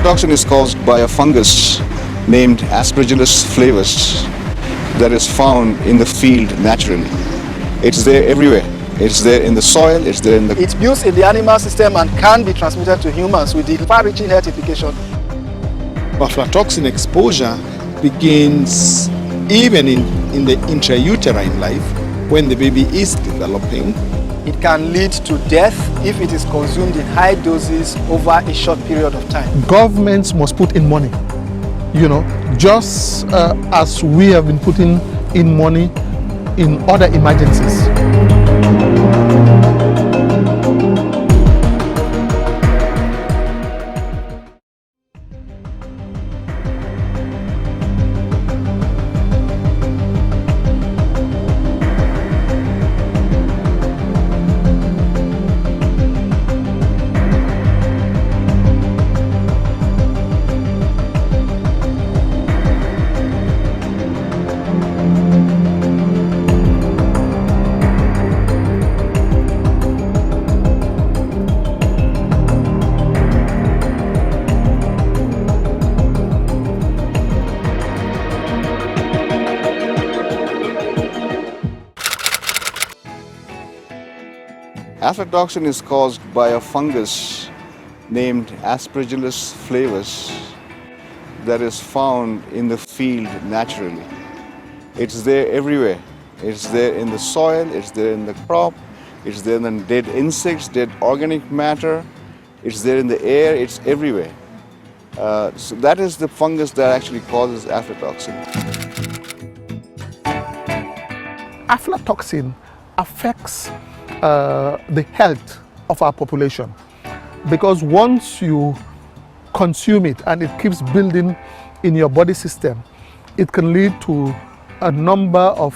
Aflatoxin is caused by a fungus named Aspergillus flavus that is found in the field naturally. It's there everywhere. It's there in the soil, it's there in the... It builds in the animal system and can be transmitted to humans with the far-reaching health implication. Aflatoxin exposure begins even in the intrauterine life when the baby is developing. It can lead to death if it is consumed in high doses over a short period of time. Governments must put in money, just as we have been putting in money in other emergencies. Aflatoxin is caused by a fungus named Aspergillus flavus that is found in the field naturally. It's there everywhere. It's there in the soil, it's there in the crop, it's there in dead insects, dead organic matter, it's there in the air, it's everywhere. So that is the fungus that actually causes aflatoxin. Aflatoxin affects the health of our population, because once you consume it and it keeps building in your body system, it can lead to a number of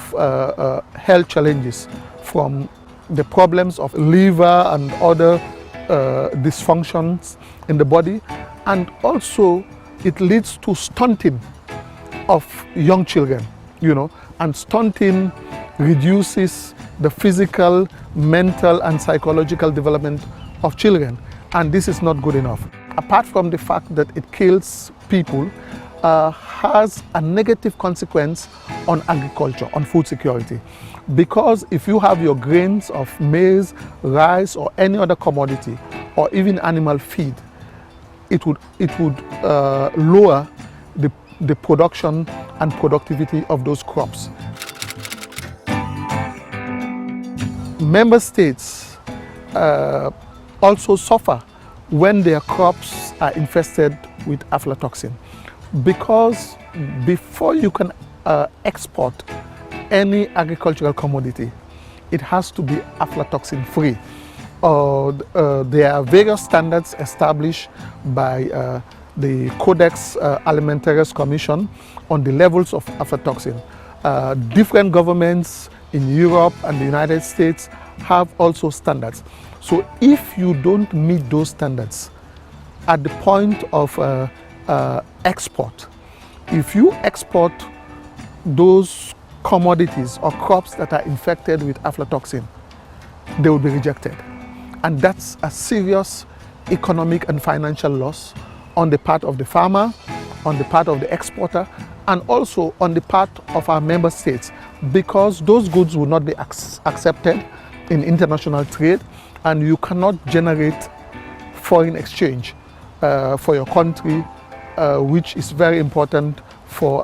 health challenges, from the problems of liver and other dysfunctions in the body, and also it leads to stunting of young children, and stunting reduces the physical, mental and psychological development of children, and this is not good enough. Apart from the fact that it kills people, has a negative consequence on agriculture, on food security, because if you have your grains of maize, rice or any other commodity, or even animal feed, it would lower the production and productivity of those crops. Member states also suffer when their crops are infested with aflatoxin, because before you can export any agricultural commodity, it has to be aflatoxin free. There are various standards established by the Codex Alimentarius Commission on the levels of aflatoxin. Different governments in Europe and the United States have also standards. So if you don't meet those standards at the point of export, if you export those commodities or crops that are infected with aflatoxin, they will be rejected. And that's a serious economic and financial loss on the part of the farmer, on the part of the exporter, and also on the part of our member states, because those goods will not be accepted in international trade, and you cannot generate foreign exchange for your country, which is very important for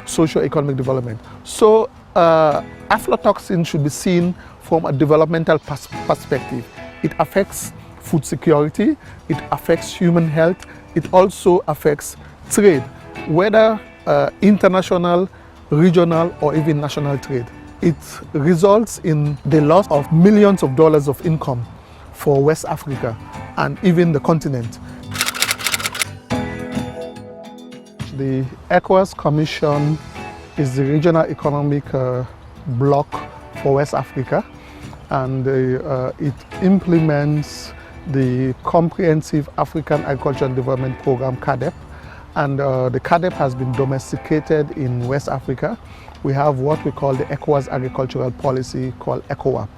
socio-economic development. So aflatoxin should be seen from a developmental perspective. It affects food security, it affects human health, it also affects trade, whether international, regional or even national trade. It results in the loss of millions of dollars of income for West Africa and even the continent. The ECOWAS Commission is the regional economic bloc for West Africa, and it implements the Comprehensive African Agriculture and Development Program, CAADP, and the CAADP has been domesticated in West Africa. We have what we call the ECOWAS Agricultural Policy, called ECOWAP.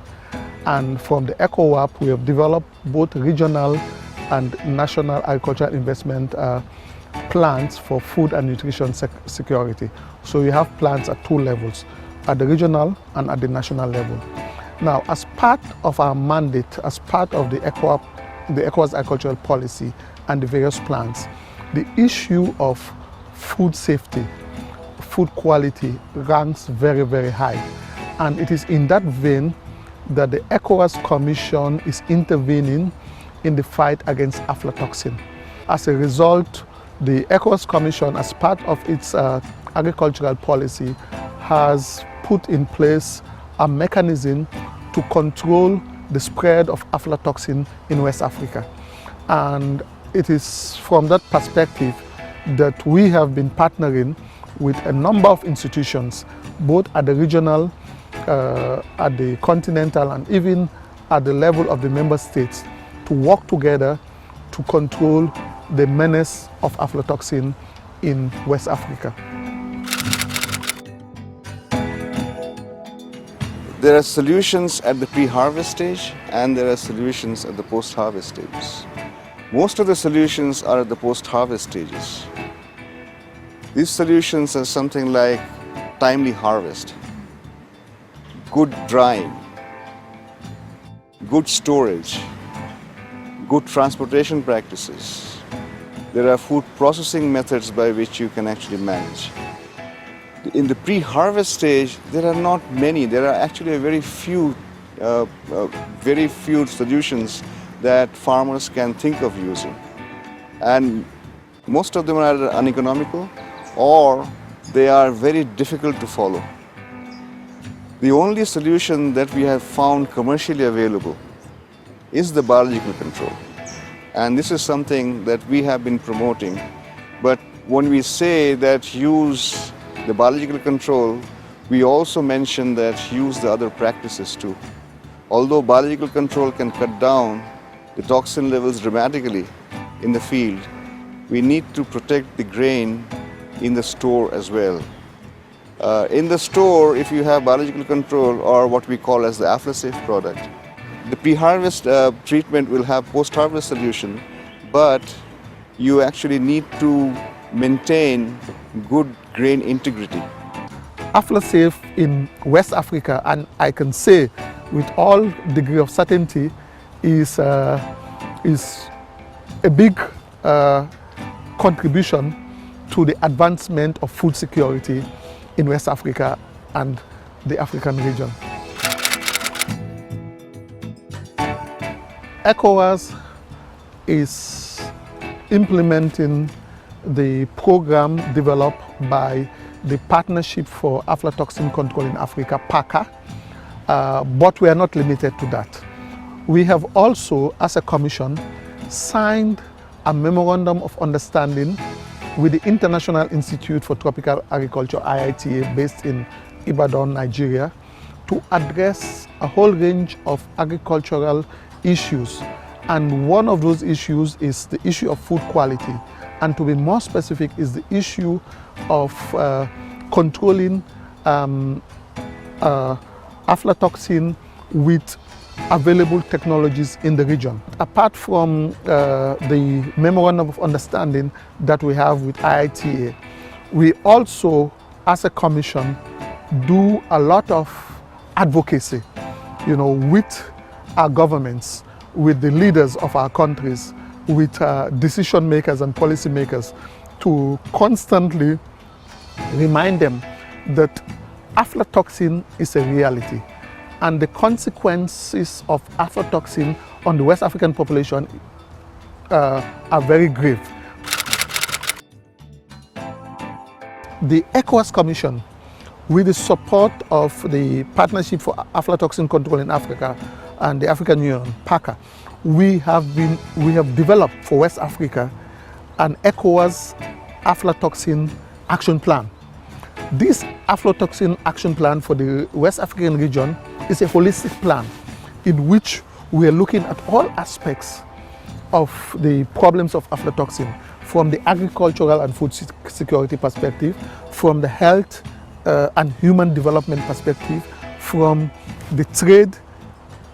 And from the ECOWAP, we have developed both regional and national agricultural investment plans for food and nutrition security. So we have plans at 2 levels, at the regional and at the national level. Now, as part of our mandate, as part of the ECOWAS agricultural policy and the various plans, the issue of food safety, food quality ranks very, very high. And it is in that vein that the ECOWAS Commission is intervening in the fight against aflatoxin. As a result, the ECOWAS Commission, as part of its agricultural policy, has put in place a mechanism to control the spread of aflatoxin in West Africa. And it is from that perspective that we have been partnering with a number of institutions, both at the regional, at the continental, and even at the level of the member states, to work together to control the menace of aflatoxin in West Africa. There are solutions at the pre-harvest stage and there are solutions at the post-harvest stages. Most of the solutions are at the post-harvest stages. These solutions are something like timely harvest, good drying, good storage, good transportation practices. There are food processing methods by which you can actually manage. In the pre-harvest stage, there are not many. There are actually very few solutions that farmers can think of using. And most of them are either uneconomical or they are very difficult to follow. The only solution that we have found commercially available is the biological control. And this is something that we have been promoting. But when we say that use the biological control, we also mention that use the other practices too. Although biological control can cut down the toxin levels dramatically in the field, we need to protect the grain in the store as well. In the store, if you have biological control or what we call as the Aflasafe product, the pre-harvest treatment will have post-harvest solution, but you actually need to maintain good grain integrity. Aflasafe in West Africa, and I can say with all degree of certainty, is a big contribution to the advancement of food security in West Africa and the African region. ECOWAS is implementing the program developed by the Partnership for Aflatoxin Control in Africa, PACA, but we are not limited to that. We have also, as a commission, signed a memorandum of understanding with the International Institute for Tropical Agriculture, IITA, based in Ibadan, Nigeria, to address a whole range of agricultural issues. And one of those issues is the issue of food quality. And to be more specific, is the issue of controlling aflatoxin with available technologies in the region. Apart from the memorandum of understanding that we have with IITA, we also, as a commission, do a lot of advocacy, with our governments, with the leaders of our countries, with decision makers and policy makers, to constantly remind them that aflatoxin is a reality. And the consequences of aflatoxin on the West African population are very grave. The ECOWAS Commission, with the support of the Partnership for Aflatoxin Control in Africa and the African Union, PACA, we have developed for West Africa an ECOWAS aflatoxin action plan. This aflatoxin action plan for the West African region is a holistic plan in which we are looking at all aspects of the problems of aflatoxin, from the agricultural and food security perspective, from the health and human development perspective, from the trade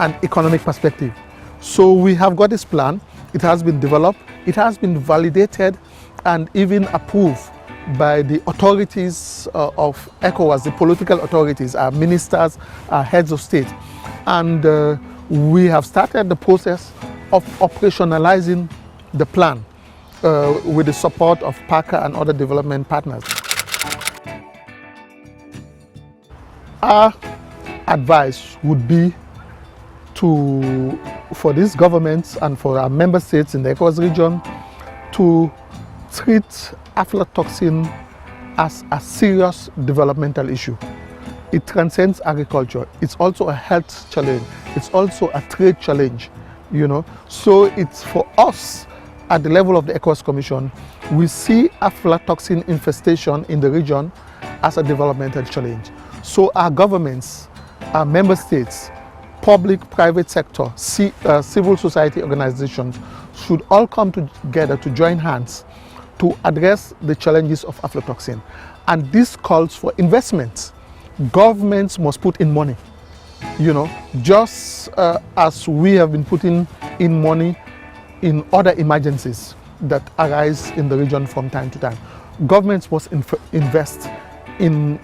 and economic perspective. So we have got this plan, It has been developed, it has been validated and even approved by the authorities of ECOWAS, the political authorities, our ministers, our heads of state. And we have started the process of operationalizing the plan with the support of PACA and other development partners. Our advice would be for these governments and for our member states in the ECOWAS region to treat aflatoxin as a serious developmental issue. It transcends agriculture. It's also a health challenge. It's also a trade challenge, you know. So it's for us at the level of the ECOWAS Commission, we see aflatoxin infestation in the region as a developmental challenge. So our governments, our member states, public, private sector, civil society organizations should all come together to join hands to address the challenges of aflatoxin. And this calls for investment. Governments must put in money, you know, just as we have been putting in money in other emergencies that arise in the region from time to time. Governments must invest in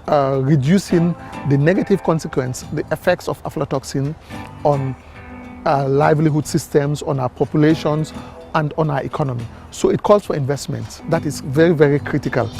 reducing the negative consequence, the effects of aflatoxin on our livelihood systems, on our populations, and on our economy. So it calls for investment. That is very, very critical.